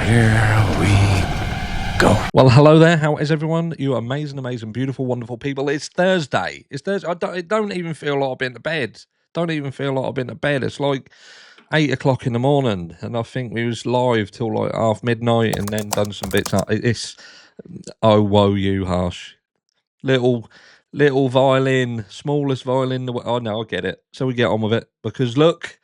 Here we go. Well, hello there. How is everyone? You amazing, beautiful, wonderful people. It's Thursday. It's Thursday. I don't even feel like I've been to bed. Don't even feel like I've been to bed. It's like 8 o'clock in the morning, and I think we was live till like half midnight, and then done some bits. It's oh woe you, harsh little violin, smallest violin. Oh no, I get it. So we get on with it because look.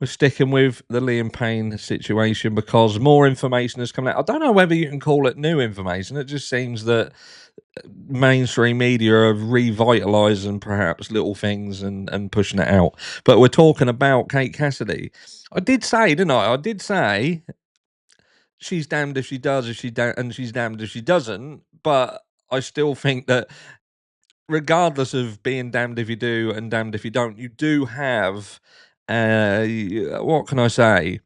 We're sticking with the Liam Payne situation because more information has come out. I don't know whether you can call it new information. It just seems that mainstream media are revitalising perhaps little things and pushing it out. But we're talking about Kate Cassidy. I did say, didn't I? I did say she's damned if she does, and she's damned if she doesn't. But I still think that regardless of being damned if you do and damned if you don't, you do have what can I say?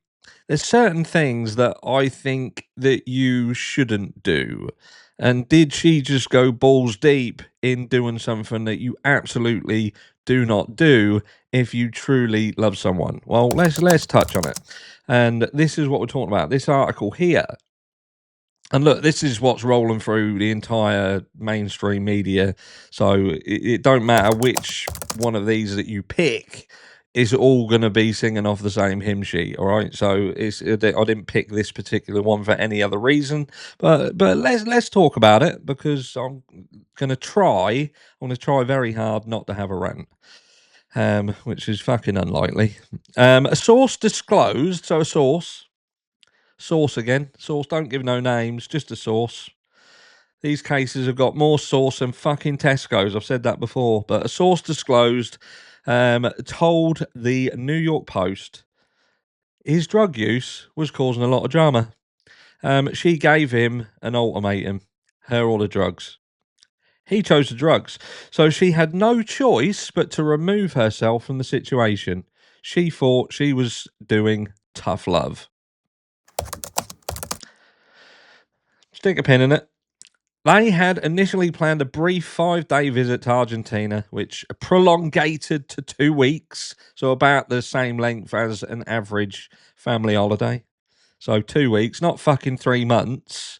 There's certain things that I think that you shouldn't do. And did she just go balls deep in doing something that you absolutely do not do if you truly love someone? Well, let's touch on it. And this is what we're talking about. This article here. And look, this is what's rolling through the entire mainstream media. So it don't matter which one of these that you pick, is all going to be singing off the same hymn sheet. All right. So I didn't pick this particular one for any other reason, but let's talk about it because I'm going to try very hard not to have a rant. Which is fucking unlikely. A source disclosed. So a source again. Source, don't give no names, just a source. These cases have got more source than fucking Tesco's. I've said that before. But a source disclosed told the New York Post his drug use was causing a lot of drama. She gave him an ultimatum, her or the drugs. He chose the drugs. So she had no choice but to remove herself from the situation. She thought she was doing tough love. Stick a pin in it. They had initially planned a brief 5-day visit to Argentina, which prolongated to 2 weeks, so about the same length as an average family holiday. So 2 weeks, not fucking 3 months,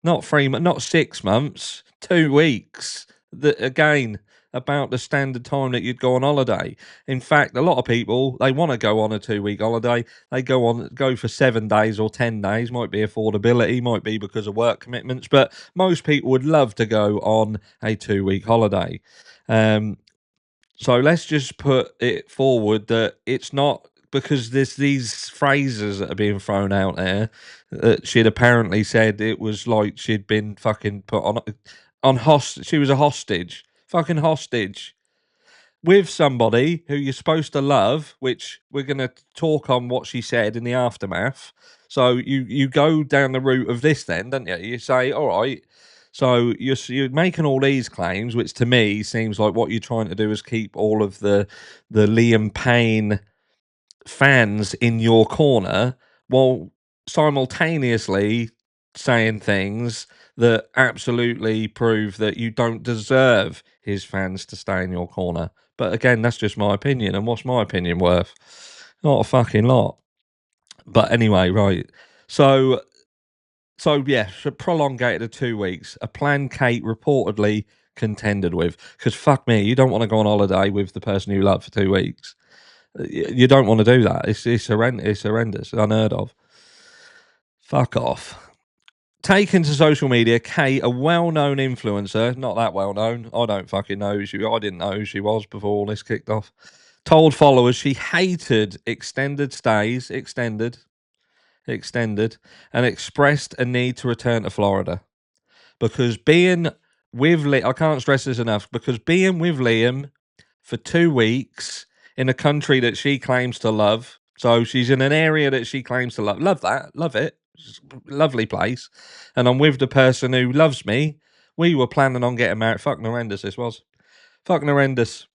not 6 months, 2 weeks. Again, about the standard time that you'd go on holiday. In fact, a lot of people, they want to go on a 2-week holiday. They go for 7 days or 10 days. Might be affordability, might be because of work commitments, but most people would love to go on a 2-week holiday. So let's just put it forward that it's not because there's these phrases that are being thrown out there that she'd apparently said it was like she'd been fucking put on hostage. She was a hostage. Fucking hostage with somebody who you're supposed to love, which we're going to talk on what she said in the aftermath. So you go down the route of this then, don't you? You say, all right, so you're making all these claims, which to me seems like what you're trying to do is keep all of the Liam Payne fans in your corner while simultaneously saying things that absolutely prove that you don't deserve his fans to stay in your corner. But again, that's just my opinion, and what's my opinion worth? Not a fucking lot. But anyway, right. So yeah, prolongated to 2 weeks. A plan Kate reportedly contended with. Because fuck me, you don't want to go on holiday with the person you love for 2 weeks. You don't want to do that. It's horrendous, unheard of. Fuck off. Taken to social media, Kate, a well-known influencer, not that well-known, I don't fucking know who she was, I didn't know who she was before all this kicked off, told followers she hated extended stays, extended, and expressed a need to return to Florida. Because being with I can't stress this enough, because being with Liam for 2 weeks in a country that she claims to love, so she's in an area that she claims to love that, love it, lovely place, and I'm with the person who loves me. We were planning on getting married. Fucking horrendous this was. Fucking horrendous.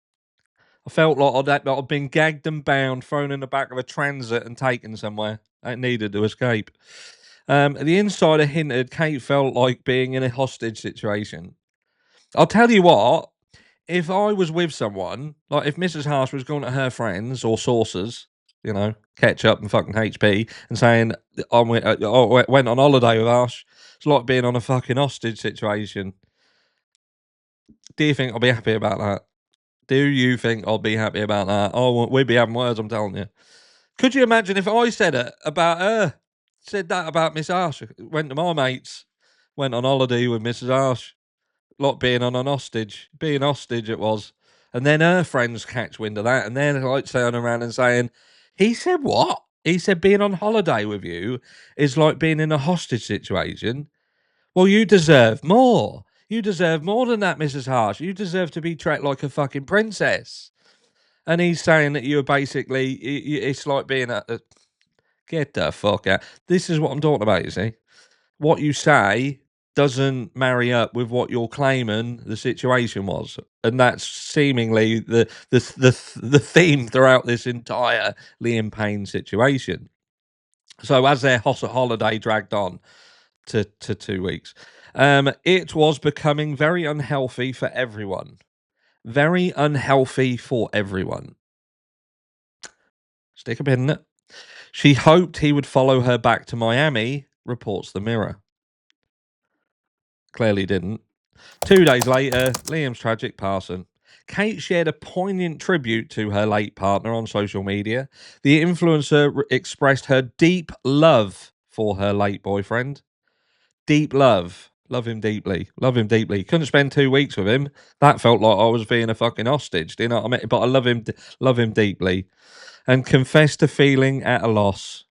I felt like I'd been gagged and bound, thrown in the back of a transit and taken somewhere. I needed to escape. The insider hinted Kate felt like being in a hostage situation. I'll tell you what, if I was with someone, like if Mrs. Harsh was going to her friends or sources, you know, ketchup and fucking HP, and saying I went on holiday with Ash. It's like being on a fucking hostage situation. Do you think I'll be happy about that? Do you think I'll be happy about that? Oh, we'd be having words, I'm telling you. Could you imagine if I said it about her? Said that about Miss Ash. Went to my mates. Went on holiday with Mrs. Ash. Like being on an hostage. Being hostage it was. And then her friends catch wind of that. And then like turning around and saying, he said what? He said being on holiday with you is like being in a hostage situation. Well, you deserve more. You deserve more than that, Mrs. Harsh. You deserve to be treated like a fucking princess. And he's saying that you're basically, it's like being get the fuck out. This is what I'm talking about, you see. What you say doesn't marry up with what you're claiming the situation was. And that's seemingly the theme throughout this entire Liam Payne situation. So as their holiday dragged on to 2 weeks, it was becoming very unhealthy for everyone. Very unhealthy for everyone. Stick a pin in it. She hoped he would follow her back to Miami, reports the Mirror. Clearly didn't. 2 days later, Liam's tragic passing. Kate shared a poignant tribute to her late partner on social media. The influencer expressed her deep love for her late boyfriend. Deep love. Love him deeply. Love him deeply. Couldn't spend 2 weeks with him. That felt like I was being a fucking hostage. Do you know what I mean? But I love him deeply. And confessed to feeling at a loss.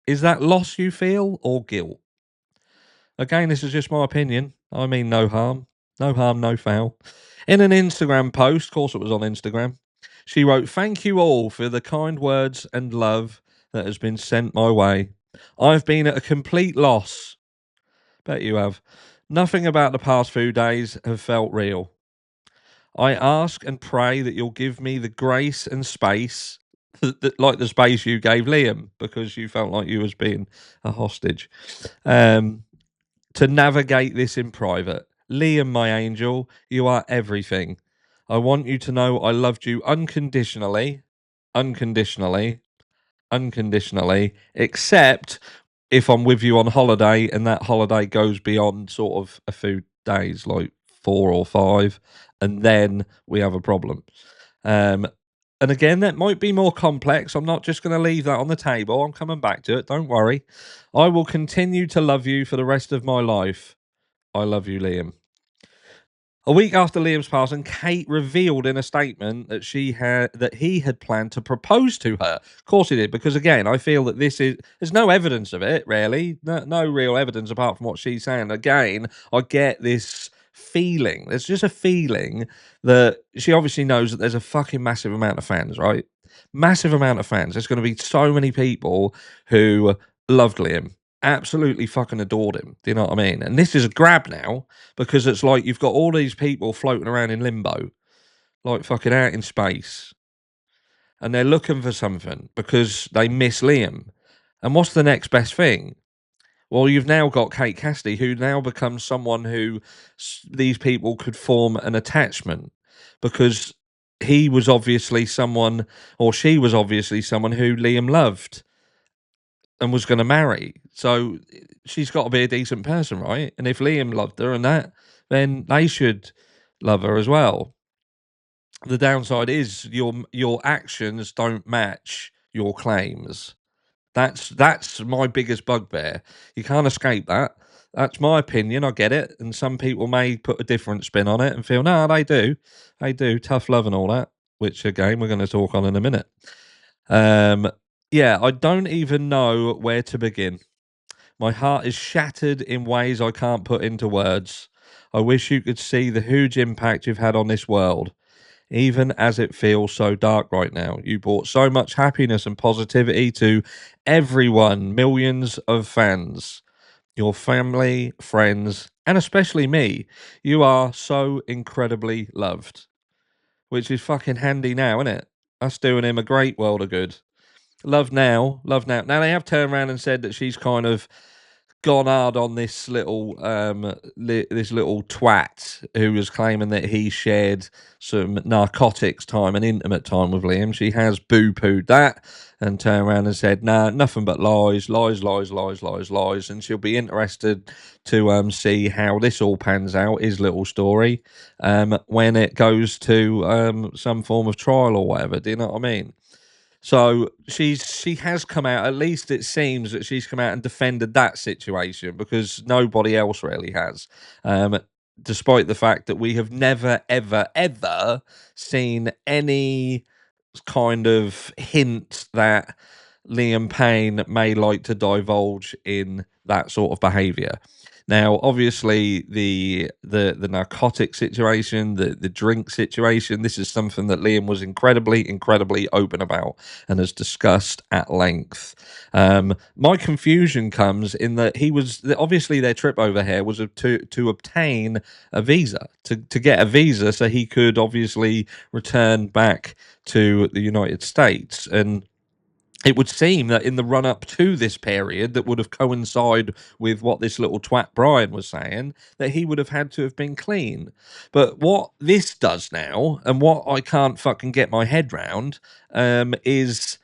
Is that loss you feel or guilt? Again, this is just my opinion. I mean no harm. No harm, no foul. In an Instagram post, of course it was on Instagram, she wrote, "Thank you all for the kind words and love that has been sent my way. I've been at a complete loss." Bet you have. "Nothing about the past few days have felt real. I ask and pray that you'll give me the grace and space, like the space you gave Liam, because you felt like you was being a hostage, to navigate this in private. Liam, my angel, you are everything. I want you to know I loved you unconditionally, unconditionally, unconditionally, except if I'm with you on holiday and that holiday goes beyond sort of a few days, like 4 or 5, and then we have a problem." And again, that might be more complex. I'm not just going to leave that on the table. I'm coming back to it. Don't worry. "I will continue to love you for the rest of my life. I love you, Liam." A week after Liam's passing, Kate revealed in a statement that he had planned to propose to her. Of course he did, because again, I feel that there's no evidence of it, really. No real evidence apart from what she's saying. Again, I get this feeling. There's just a feeling that she obviously knows that there's a fucking massive amount of fans, right? Massive amount of fans. There's going to be so many people who loved Liam, absolutely fucking adored him. Do you know what I mean? And this is a grab now, because it's like you've got all these people floating around in limbo, like fucking out in space, and they're looking for something because they miss Liam. And what's the next best thing? Well, you've now got Kate Cassidy, who now becomes someone who these people could form an attachment, because he was obviously someone, or she was obviously someone who Liam loved and was going to marry. So she's got to be a decent person, right? And if Liam loved her and that, then they should love her as well. The downside is your actions don't match your claims. That's my biggest bugbear. You can't escape that. That's my opinion. I get it, and some people may put a different spin on it and feel, no, they do tough love and all that. Which again, we're going to talk on in a minute. Yeah, I don't even know where to begin. My heart is shattered in ways I can't put into words. I wish you could see the huge impact you've had on this world, even as it feels so dark right now. You brought so much happiness and positivity to everyone, millions of fans, your family, friends, and especially me. You are so incredibly loved, which is fucking handy now, isn't it? That's doing him a great world of good. Love now, love now. Now they have turned around and said that she's kind of gone hard on this little this little twat who was claiming that he shared some narcotics time and intimate time with Liam. She has boo-pooed that and turned around and said, "Nah, nothing but lies, lies, lies, lies, lies, lies." And she'll be interested to see how this all pans out, his little story, when it goes to some form of trial or whatever. Do you know what I mean? So she has come out. At least it seems that she's come out and defended that situation because nobody else really has. Um, Despite the fact that we have never, ever, ever seen any kind of hint that Liam Payne may like to divulge in that sort of behaviour. Now, obviously, the narcotic situation, the drink situation, this is something that Liam was incredibly open about and has discussed at length. My confusion comes in that he was obviously their trip over here was to obtain a visa to get a visa so he could obviously return back to the United States. And it would seem that in the run up to this period that would have coincided with what this little twat Brian was saying, that he would have had to have been clean. But what this does now, and what I can't fucking get my head round, is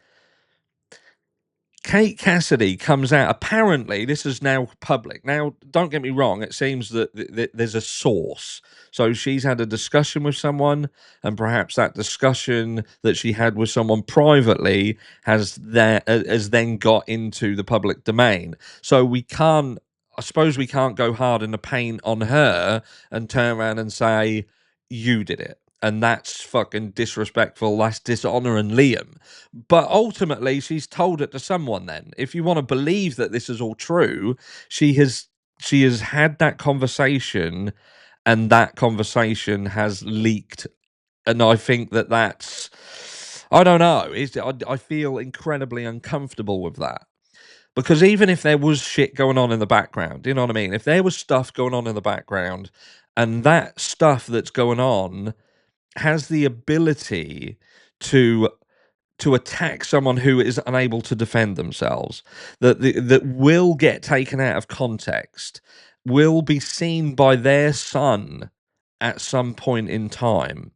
Kate Cassidy comes out. Apparently, this is now public. Now, don't get me wrong. It seems that there's a source. So she's had a discussion with someone, and perhaps that discussion that she had with someone privately has then got into the public domain. So we can't. I suppose we can't go hard in the paint on her and turn around and say you did it. And that's fucking disrespectful. That's dishonoring Liam. But ultimately, she's told it to someone. Then, if you want to believe that this is all true, she has had that conversation, and that conversation has leaked. And I think that's I don't know. I feel incredibly uncomfortable with that. Because even if there was shit going on in the background, you know what I mean? If there was stuff going on in the background, and that stuff that's going on has the ability to attack someone who is unable to defend themselves, that will get taken out of context, will be seen by their son at some point in time.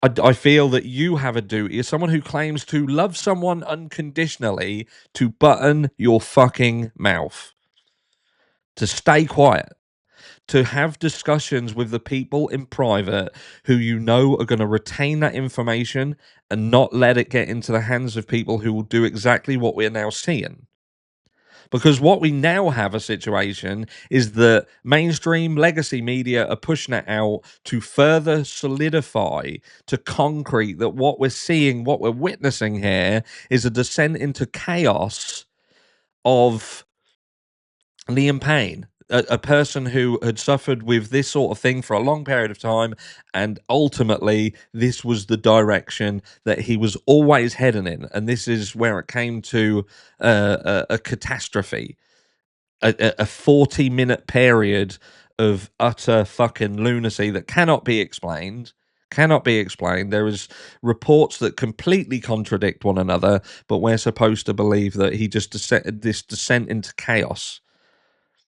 I feel that you have a duty as someone who claims to love someone unconditionally to button your fucking mouth, to stay quiet, to have discussions with the people in private who you know are going to retain that information and not let it get into the hands of people who will do exactly what we're now seeing. Because what we now have a situation is that mainstream legacy media are pushing it out to further solidify, to concrete that what we're seeing, what we're witnessing here is a descent into chaos of Liam Payne, a person who had suffered with this sort of thing for a long period of time, and ultimately this was the direction that he was always heading in, and this is where it came to a catastrophe, a 40-minute period of utter fucking lunacy that cannot be explained. Cannot be explained. There is reports that completely contradict one another, but we're supposed to believe that he just this descent into chaos.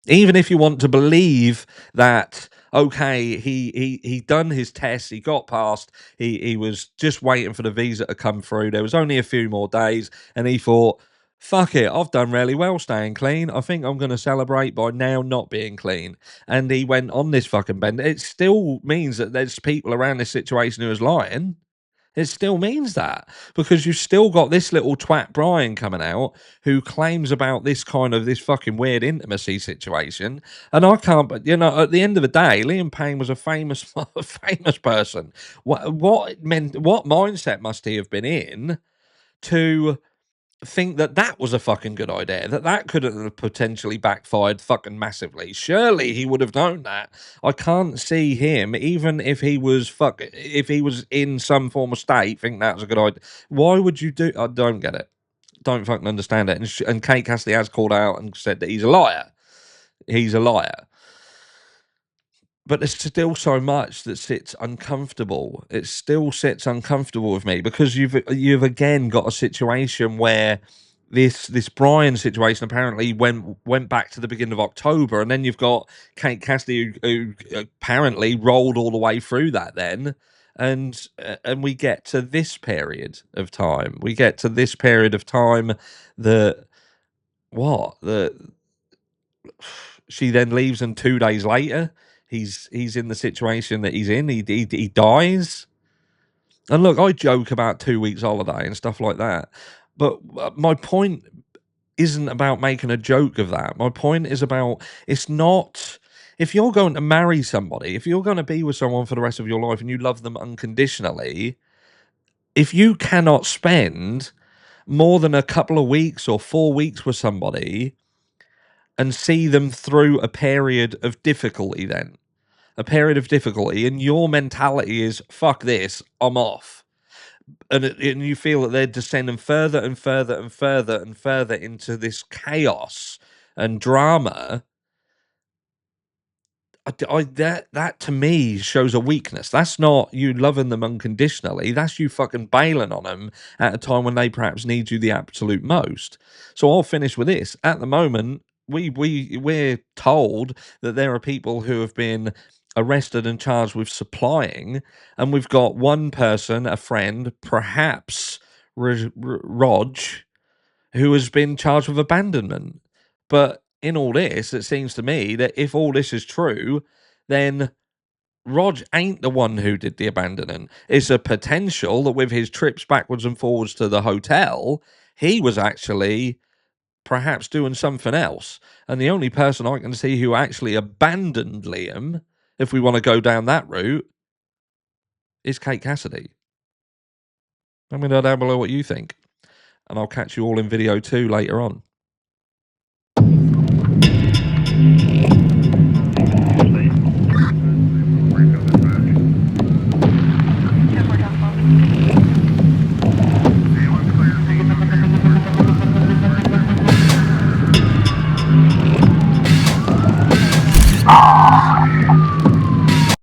Even if you want to believe that, okay, he done his tests, he got past, he was just waiting for the visa to come through. There was only a few more days, and he thought, fuck it, I've done really well staying clean. I think I'm going to celebrate by now not being clean. And he went on this fucking bend. It still means that there's people around this situation who is lying. It still means that because you've still got this little twat Brian coming out who claims about this kind of this fucking weird intimacy situation, and I can't. But at the end of the day, Liam Payne was a famous, famous person. What meant? What mindset must he have been in to think that that was a fucking good idea, that could have potentially backfired fucking massively? Surely he would have known that. I can't see him, even if he was if he was in some form of state, think that was a good idea. Why would you do? I don't get it. Don't fucking understand it. And Kate Cassidy has called out and said that he's a liar. He's a liar. But there's still so much that sits uncomfortable. It still sits uncomfortable with me because you've again got a situation where this Brian situation apparently went back to the beginning of October, and then you've got Kate Cassidy who apparently rolled all the way through that then. And we get to this period of time. We get to this period of time that she then leaves, and 2 days later he's in the situation that he's in. He dies. And look, I joke about 2 weeks holiday and stuff like that, but my point isn't about making a joke of that. My point is about, it's not, if you're going to marry somebody, if you're going to be with someone for the rest of your life and you love them unconditionally, if you cannot spend more than a couple of weeks or 4 weeks with somebody and see them through a period of difficulty, then a period of difficulty, and your mentality is fuck this, I'm off, and you feel that they're descending further and further and further and further into this chaos and drama, that to me shows a weakness. That's not you loving them unconditionally. That's you fucking bailing on them at a time when they perhaps need you the absolute most. So I'll finish with this. At the moment, we're told that there are people who have been arrested and charged with supplying, and we've got one person, a friend, perhaps Rog, who has been charged with abandonment. But in all this, it seems to me that if all this is true, then Rog ain't the one who did the abandoning. It's a potential that with his trips backwards and forwards to the hotel, he was actually perhaps doing something else. And the only person I can see who actually abandoned Liam, if we want to go down that route, is Kate Cassidy. Let me know down below what you think. And I'll catch you all in video 2 later on.